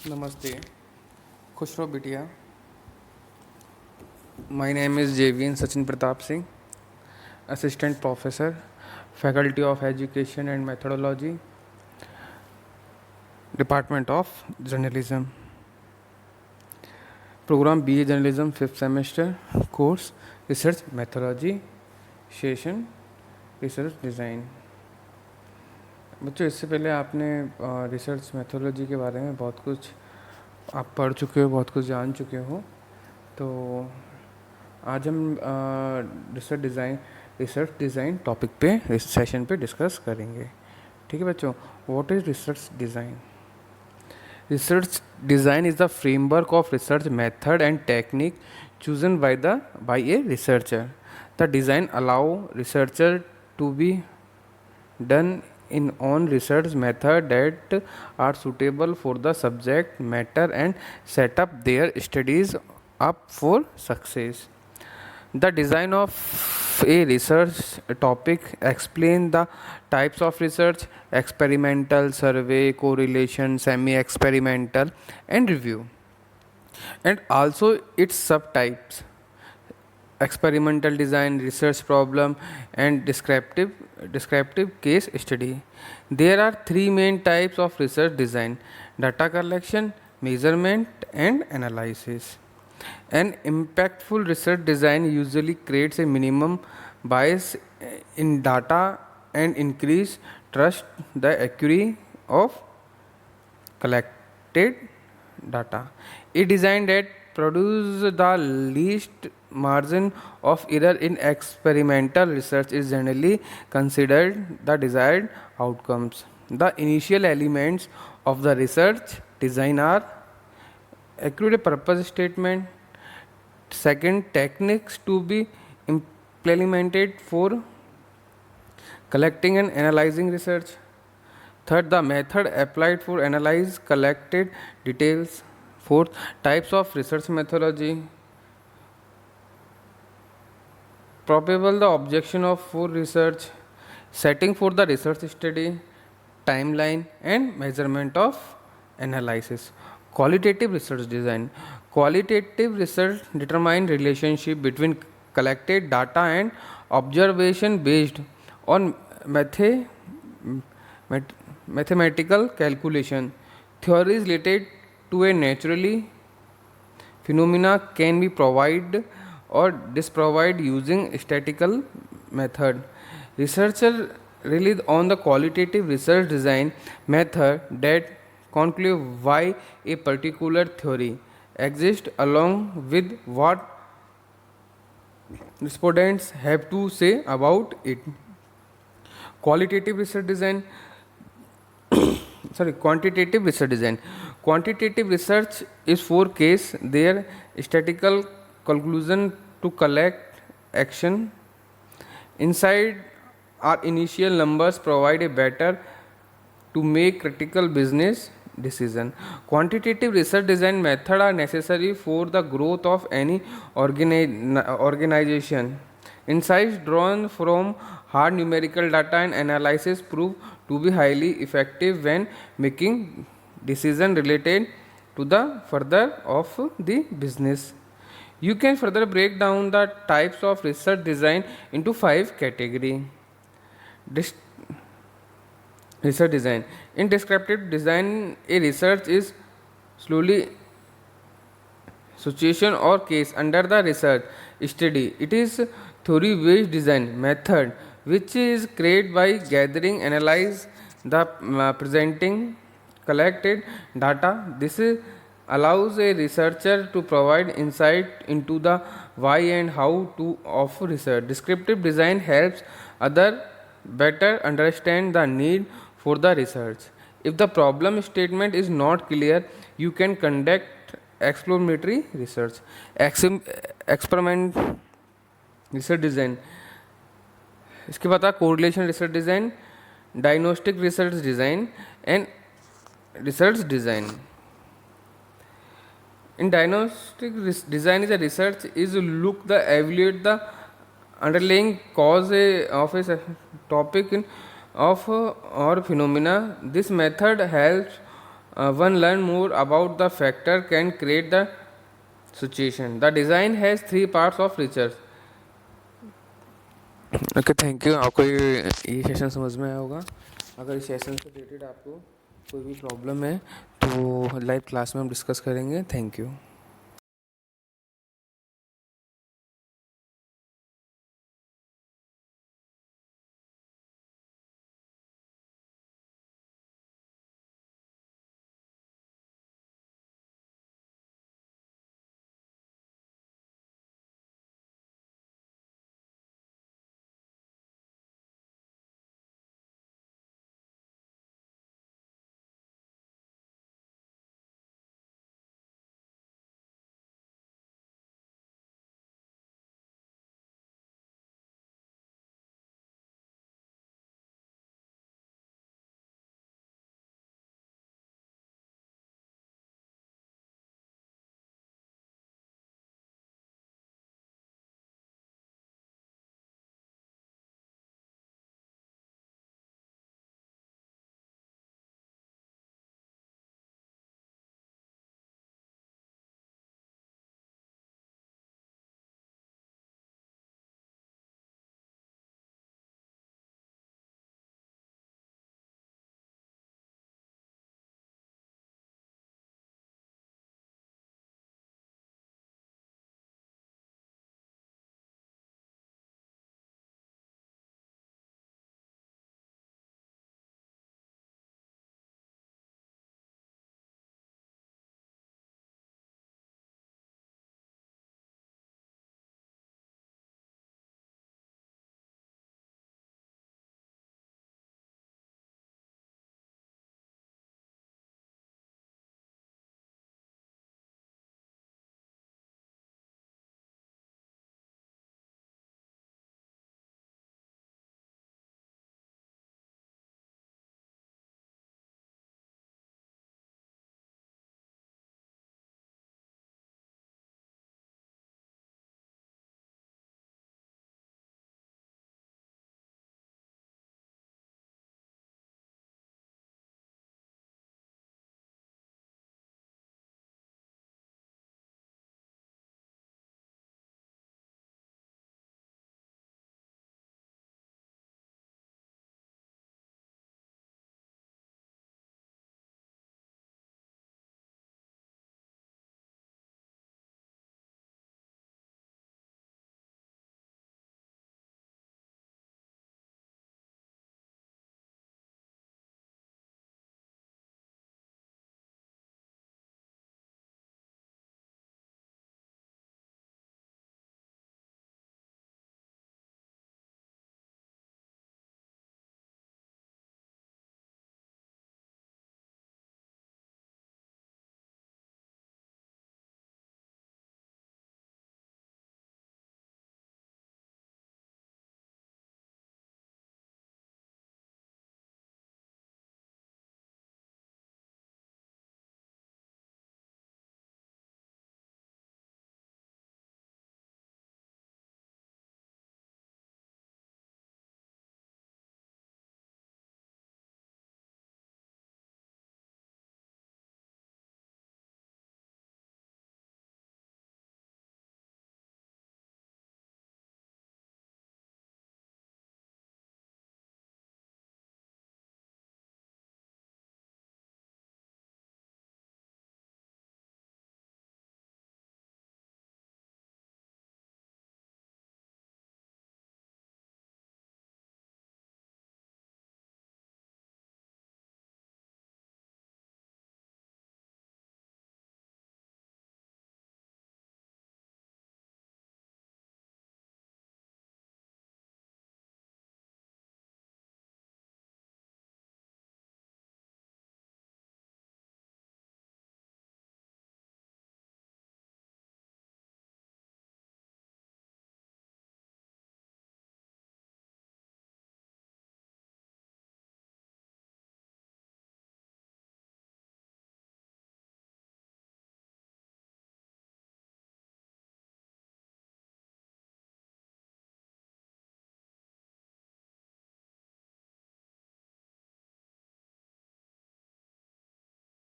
नमस्ते, खुश रहो बिटिया। My name is Jevin Sachin Pratap Singh, assistant professor, faculty of education and methodology, department of journalism, programme BA journalism 5th semester, course research methodology, session research design. बच्चों, इससे पहले आपने रिसर्च मेथोडोलॉजी के बारे में बहुत कुछ आप पढ़ चुके हो, बहुत कुछ जान चुके हो। तो आज हम रिसर्च डिज़ाइन टॉपिक पे इस सेशन पे डिस्कस करेंगे। ठीक है बच्चों, what is research design? Research design is the framework of research method and technique chosen by a researcher. The design allow researcher to be done in on research method that are suitable for the subject matter and set up their studies up for success. The design of a research topic explain the types of research: experimental, survey, correlation, semi-experimental, and review, and also its subtypes: experimental design, research problem, and descriptive case study. There are three main types of research design: data collection, measurement, and analysis. An impactful research design usually creates a minimum bias in data and increase trust the accuracy of collected data. A design that produces the least margin of error in experimental research is generally considered the desired outcomes. The initial elements of the research design are accurate purpose statement, second, techniques to be implemented for collecting and analyzing research, third, the method applied for analyze collected details, fourth, types of research methodology, probable the objection of for research, setting for the research study, timeline, and measurement of analysis. Qualitative research design. Qualitative research determine relationship between collected data and observation based on mathematical calculation. Theories related to a naturally phenomena can be provided or disprovided using statistical method. Researcher relied on the qualitative research design method that conclude why a particular theory exists along with what respondents have to say about it. Qualitative research design Quantitative research design. Quantitative research is for case their statistical conclusion to collect action inside our initial numbers provide a better to make critical business decision. Quantitative research design method are necessary for the growth of any organization. Insights drawn from hard numerical data and analysis prove to be highly effective when making decision related to the further of the business. You can further break down the types of research design into 5 categories. Research design. In descriptive design, a research is slowly situation or case under the research study. It is theory-based design method which is created by gathering, analyze the presenting collected data. This allows a researcher to provide insight into the why and how to of research. Descriptive design helps other better understand the need for the research. If the problem statement is not clear, you can conduct exploratory research. Experiment research design. इसके बाद correlation research design, diagnostic research design and research design. In diagnostic design is a research is look the evaluate the underlying cause of a topic of or phenomena. This method helps One learn more about the factor can create the situation. The design has three parts of research. Okay, thank you. आपको ये session समझ में आया होगा। अगर इस session से related आपको कोई भी प्रॉब्लम है तो लाइव क्लास में हम डिस्कस करेंगे। Thank you.